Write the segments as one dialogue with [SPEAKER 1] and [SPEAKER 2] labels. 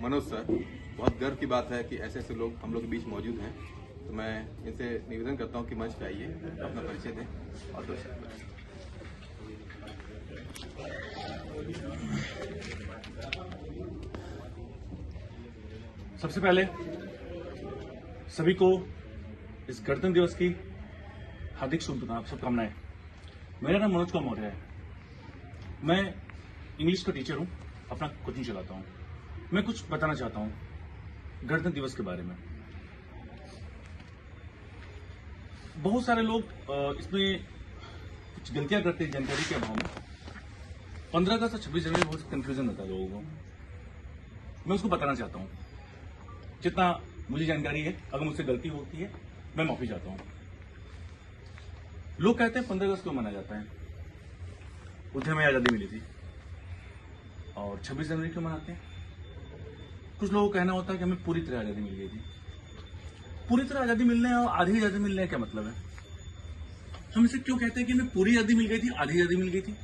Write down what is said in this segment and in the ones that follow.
[SPEAKER 1] Manoj sir, बहुत गर्व की बात है कि ऐसे ऐसे लोग हम लोग के बीच मौजूद हैं। तो मैं इनसे निवेदन करता हूं कि मंच पे आइए, अपना परिचय दें और दर्शक करें।
[SPEAKER 2] सबसे पहले सभी को इस गणतंत्र दिवस की हार्दिक शुभकामनाएं। मेरा नाम मनोज कुमार मौर्य है। मैं इंग्लिश का टीचर हूं, अपना कोचिंग चलाता हूं। मैं कुछ बताना चाहता हूं गणतंत्र दिवस के बारे में। बहुत सारे लोग इसमें कुछ गलतियां करते हैं जानकारी के अभाव में। 15 अगस्त और 26 जनवरी में बहुत कंफ्यूजन होता है लोगों को। मैं उसको बताना चाहता हूं जितना मुझे जानकारी है। अगर मुझसे गलती होती है मैं माफी चाहता हूं। लोग कहते हैं 15 अगस्त क्यों मनाया जाता है, उसे हमें आजादी मिली थी। और 26 जनवरी क्यों मनाते हैं? कुछ लोगों का कहना होता है कि हमें पूरी तरह आजादी मिल गई थी। पूरी तरह आजादी मिलने और आधी आजादी मिलने का क्या मतलब है? हम इसे क्यों कहते हैं कि हमें पूरी आजादी मिल गई थी, आधी आजादी मिल गई थी?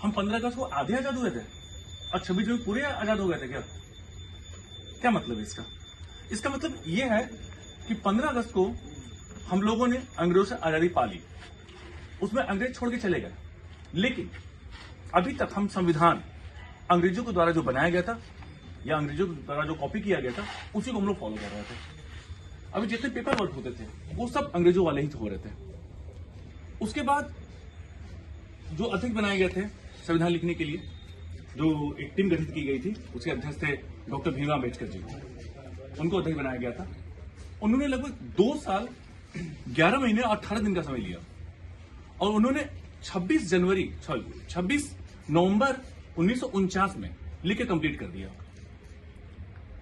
[SPEAKER 2] हम 15 अगस्त को आधे आजाद हुए थे और 26 जनवरी पूरे आजाद हो गए थे क्या? क्या मतलब है इसका? इसका मतलब यह है कि 15 अगस्त को हम लोगों ने अंग्रेजों से आजादी पा ली, उसमें अंग्रेज छोड़ के चले गए। लेकिन अभी तक हम संविधान अंग्रेजों के द्वारा जो बनाया गया था या अंग्रेजों के द्वारा जो कॉपी किया गया था उसी को हम लोग फॉलो कर रहे थे। अभी जितने पेपर वर्क होते थे वो सब अंग्रेजों वाले ही हो रहे थे। उसके बाद जो अध्यक्ष बनाए गए थे संविधान लिखने के लिए, जो एक टीम गठित की गई थी, उसके अध्यक्ष थे डॉक्टर भीमराव अम्बेडकर जी। उनको अध्यक्ष बनाया गया था। उन्होंने लगभग 2 साल 11 महीने और 18 दिन का समय लिया और उन्होंने 26 नवंबर 1949 में लिख के कंप्लीट कर दिया।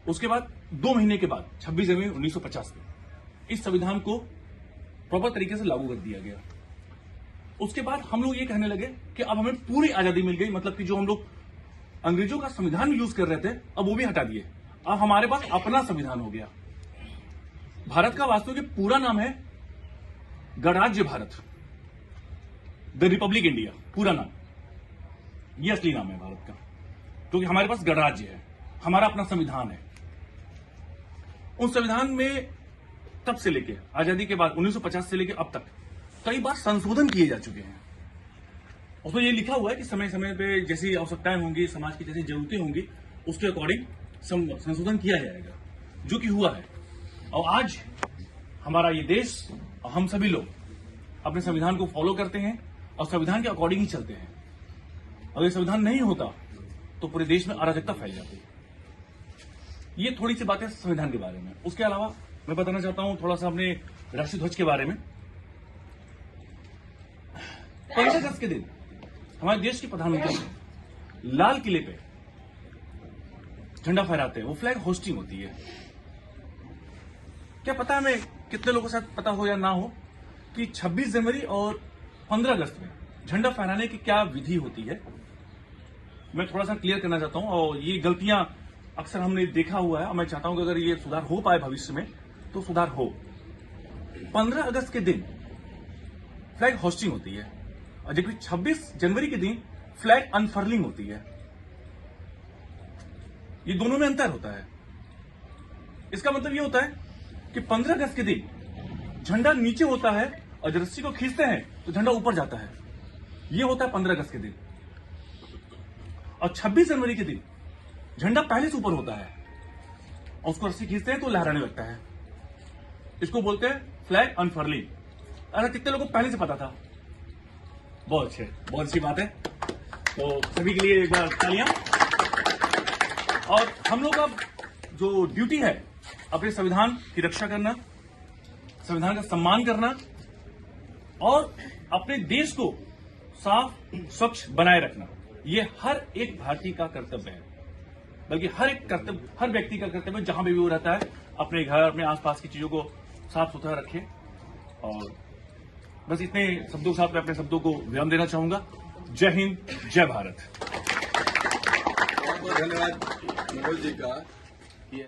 [SPEAKER 2] उसके बाद 2 महीने के बाद 26 जनवरी 1950 में इस संविधान को प्रॉपर तरीके से लागू कर दिया गया। उसके बाद हम लोग ये कहने लगे कि अब हमें पूरी आजादी मिल गई, मतलब कि जो हम लोग अंग्रेजों का संविधान यूज कर रहे थे अब वो भी हटा दिए। अब हमारे पास अपना संविधान हो गया। भारत का वास्तविक पूरा नाम है गणराज्य भारत, द रिपब्लिक इंडिया, पूरा नाम। ये असली नाम है भारत का, क्योंकि हमारे पास गणराज्य है, हमारा अपना संविधान है। उस संविधान में तब से लेके आजादी के बाद 1950 से लेके अब तक कई बार संशोधन किए जा चुके हैं। उसमें यह लिखा हुआ है कि समय समय पे जैसी आवश्यकताएं होंगी, समाज की जैसी जरूरतें होंगी, उसके अकॉर्डिंग संशोधन किया जाएगा, जो कि हुआ है। और आज हमारा ये देश और हम सभी लोग अपने संविधान को फॉलो करते हैं और संविधान के अकॉर्डिंग ही चलते हैं। अगर संविधान नहीं होता तो पूरे देश में अराजकता फैल जाती। ये थोड़ी सी बातें संविधान के बारे में। उसके अलावा मैं बताना चाहता हूं थोड़ा सा अपने राष्ट्रीय ध्वज के बारे में। 15 अगस्त के दिन हमारे देश के प्रधानमंत्री लाल किले पे झंडा फहराते हैं। वो फ्लैग होस्टिंग होती है। क्या पता हमें कितने लोगों को शायद पता हो या ना हो कि 26 जनवरी और 15 अगस्त में झंडा फहराने की क्या विधि होती है? मैं थोड़ा सा क्लियर करना चाहता हूं। और ये गलतियां अक्सर हमने देखा हुआ है और मैं चाहता हूं कि अगर ये सुधार हो पाए भविष्य में तो सुधार हो। 15 अगस्त के दिन फ्लैग होस्टिंग होती है और जबकि 26 जनवरी के दिन फ्लैग अनफर्लिंग होती है। ये दोनों में अंतर होता है। इसका मतलब ये होता है कि 15 अगस्त के दिन झंडा नीचे होता है और जब रस्सी को खींचते हैं तो झंडा ऊपर जाता है। ये होता है 15 अगस्त के दिन। और 26 जनवरी के दिन झंडा पहले से ऊपर होता है और उसको रस्सी खींचते हैं तो लहराने लगता है। इसको बोलते हैं फ्लैग अनफर्लिंग। अरे कितने लोगों को पहले से पता था? बहुत अच्छे, बहुत अच्छी बात है। तो सभी के लिए एक बार तालियां। और हम लोग का जो ड्यूटी है अपने संविधान की रक्षा करना, संविधान का सम्मान करना और अपने देश को साफ स्वच्छ बनाए रखना, ये हर एक भारतीय का कर्तव्य है। बल्कि हर व्यक्ति का कर्तव्य है, जहां भी वो रहता है अपने घर, अपने आसपास की चीजों को साफ सुथरा रखे। और बस इतने शब्दों के साथ मैं अपने शब्दों को विराम देना चाहूंगा। जय हिंद, जय भारत।
[SPEAKER 1] बहुत बहुत धन्यवाद मनोज जी का।